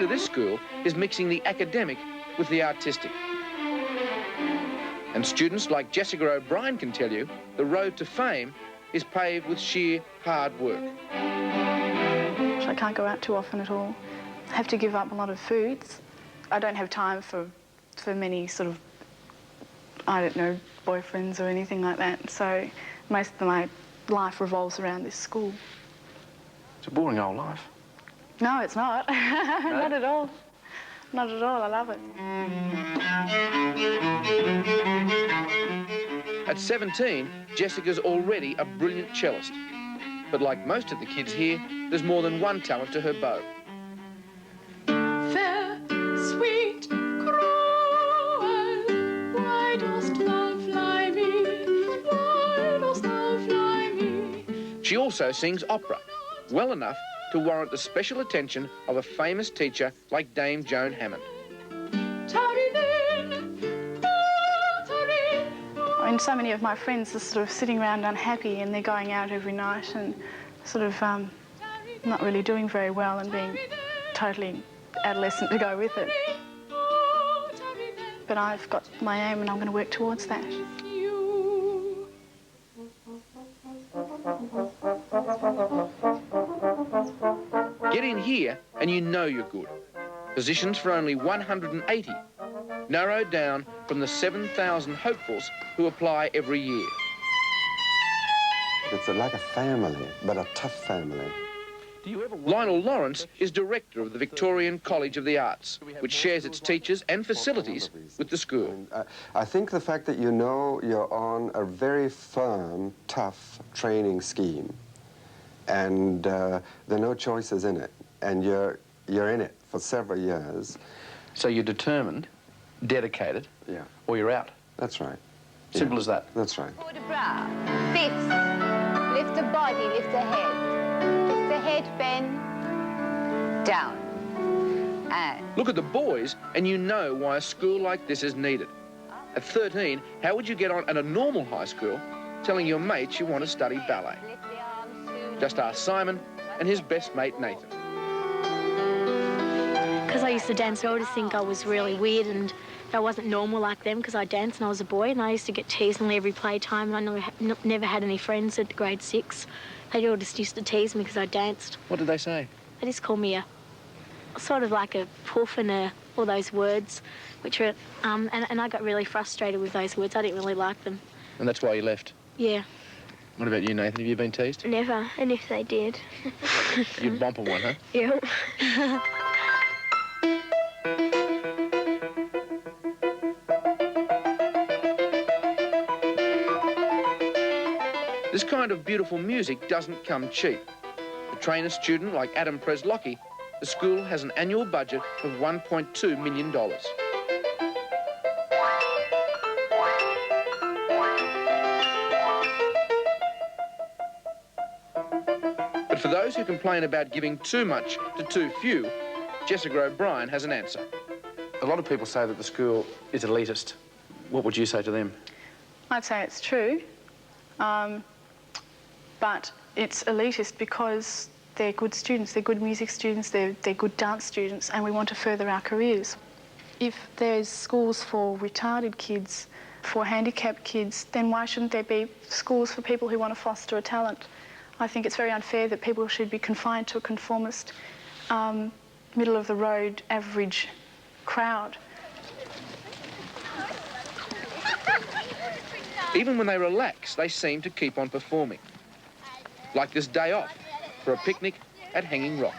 to this school is mixing the academic with the artistic. And students like Jessica O'Brien can tell you the road to fame is paved with sheer hard work. I can't go out too often at all. I have to give up a lot of foods. I don't have time for many sort of, I don't know, boyfriends or anything like that. So most of my life revolves around this school. It's a boring old life. No, it's not. No? Not at all. Not at all. I love it. At 17, Jessica's already a brilliant cellist. But like most of the kids here, there's more than one talent to her bow. Fair, sweet, cruel, why dost thou fly me? Why dost thou fly me? She also sings opera, well enough to warrant the special attention of a famous teacher like Dame Joan Hammond. And so many of my friends are sort of sitting around unhappy and they're going out every night and sort of not really doing very well and being totally adolescent to go with it. But I've got my aim and I'm going to work towards that. Get in here and you know you're good. Positions for only 180, narrowed down from the 7,000 hopefuls who apply every year. It's like a family, but a tough family. Lionel Lawrence is director of the Victorian College of the Arts, which shares its teachers and facilities with the school. I think the fact that you know you're on a very firm, tough training scheme, and there are no choices in it, and you're in it for several years. So you're determined, dedicated, yeah, or you're out. That's right. Simple as that. That's right. Forward the brow. Fifths. Lift the body, lift the head. Lift the head, bend. Down. And... Look at the boys and you know why a school like this is needed. At 13, how would you get on at a normal high school telling your mates you want to study ballet? Just ask Simon and his best mate, Nathan. Because I used to dance, I would think I was really weird and I wasn't normal like them because I danced and I was a boy and I used to get teased nearly every playtime and I never had any friends at grade 6. They all just used to tease me because I danced. What did they say? They just called me a sort of like a poof and all those words, which were, and I got really frustrated with those words. I didn't really like them. And that's why you left? Yeah. What about you, Nathan? Have you been teased? Never, and if they did. You'd bump on one, huh? Yeah. This kind of beautiful music doesn't come cheap. To train a student like Adam Preslocki, the school has an annual budget of $1.2 million. But for those who complain about giving too much to too few, Jessica O'Brien has an answer. A lot of people say that the school is elitist. What would you say to them? I'd say it's true. But it's elitist because they're good students, they're good music students, they're good dance students, and we want to further our careers. If there's schools for retarded kids, for handicapped kids, then why shouldn't there be schools for people who want to foster a talent? I think it's very unfair that people should be confined to a conformist, middle-of-the-road, average crowd. Even when they relax, they seem to keep on performing. Like this day off for a picnic at Hanging Rock.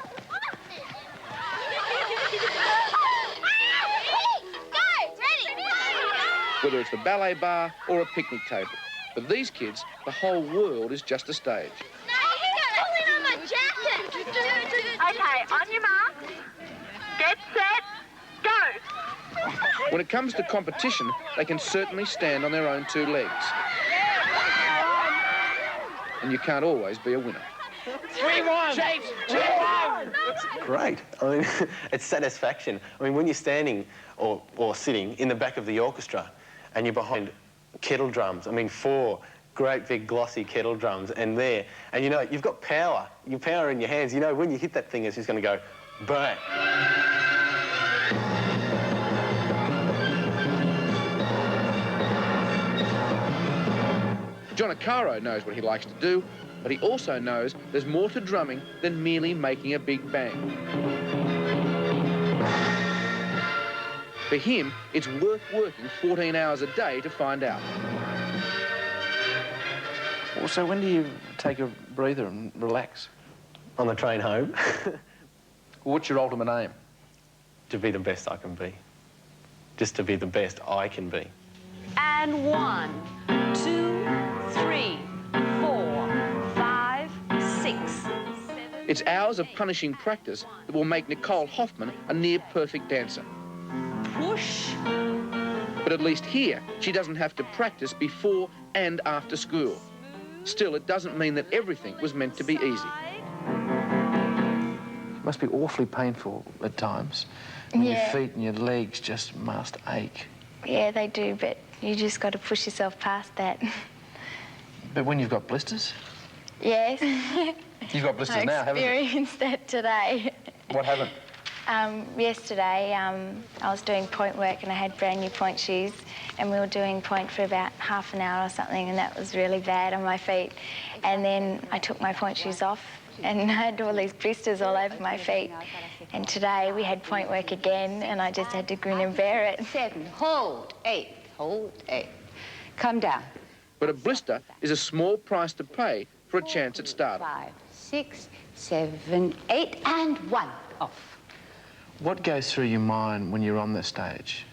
Whether it's the ballet bar or a picnic table. For these kids, the whole world is just a stage. No, he's pulling on my jacket! Okay, on your mark. Get set, go! When it comes to competition, they can certainly stand on their own two legs. And you can't always be a winner. 3-1! Chase! 2-1! It's great. I mean, it's satisfaction. I mean, when you're standing or sitting in the back of the orchestra and you're behind kettle drums, I mean, 4 great big glossy kettle drums and you know, you've got power. Your power in your hands. You know, when you hit that thing, it's just going to go bang. John Acaro knows what he likes to do, but he also knows there's more to drumming than merely making a big bang. For him, it's worth working 14 hours a day to find out. Well, so when do you take a breather and relax? On the train home. What's your ultimate aim? To be the best I can be. Just to be the best I can be. And 1, 2, 3, 4, 5, 6, 7. It's hours of punishing practice that will make Nicole Hoffman a near-perfect dancer. Push. But at least here, she doesn't have to practice before and after school. Still, it doesn't mean that everything was meant to be easy. It must be awfully painful at times. When your feet and your legs just must ache. Yeah, they do, but you just got to push yourself past that. But when you've got blisters? Yes. You've got blisters now, haven't you? I experienced that today. What happened? Yesterday, I was doing point work and I had brand new point shoes and we were doing point for about half an hour or something and that was really bad on my feet. And then I took my point shoes off and I had all these blisters all over my feet. And today we had point work again and I just had to grin and bear it. 7, hold, 8, hold, 8. Come down. But a blister is a small price to pay for a chance at stardom. 5, 6, 7, 8, and 1. Off. What goes through your mind when you're on the stage?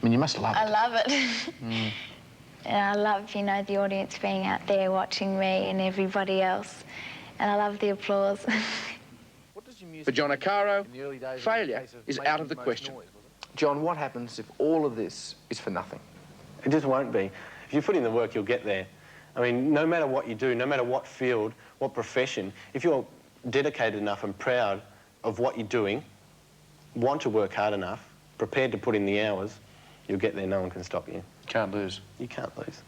I mean, you must love it. I love it. And I love, you know, the audience being out there watching me and everybody else. And I love the applause. For John Acaro, failure is out of the question. John, what happens if all of this is for nothing? It just won't be. If you put in the work, you'll get there. I mean, no matter what you do, no matter what field, what profession, if you're dedicated enough and proud of what you're doing, want to work hard enough, prepared to put in the hours, you'll get there. No one can stop you. Can't lose. You can't lose.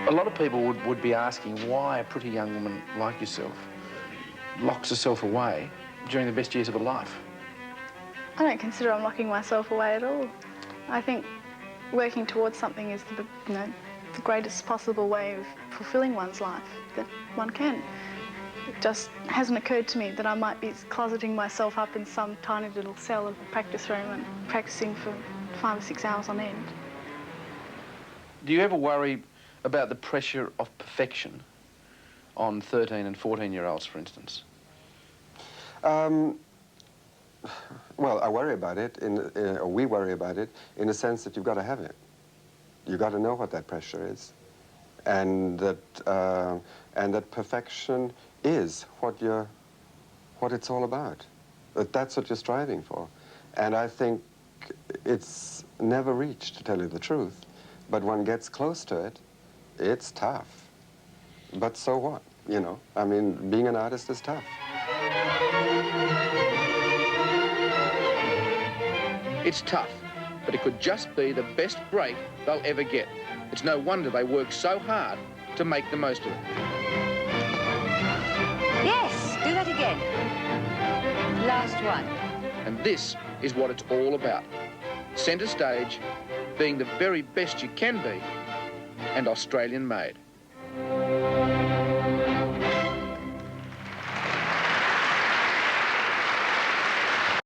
A lot of people would be asking why a pretty young woman like yourself locks herself away during the best years of her life. I don't consider I'm locking myself away at all. I think working towards something is the greatest possible way of fulfilling one's life that one can. It just hasn't occurred to me that I might be closeting myself up in some tiny little cell of a practice room and practicing for 5 or 6 hours on end. Do you ever worry about the pressure of perfection on 13 and 14-year-olds, for instance? Well, I worry about it, or we worry about it, in the sense that you've got to have it. You've got to know what that pressure is, and that perfection is what it's all about. That's what you're striving for. And I think it's never reached, to tell you the truth. But one gets close to it, it's tough. But so what, you know? I mean, being an artist is tough. It's tough, but it could just be the best break they'll ever get. It's no wonder they work so hard to make the most of it. Yes, do that again. Last one. And this is what it's all about. Centre stage, being the very best you can be, and Australian made.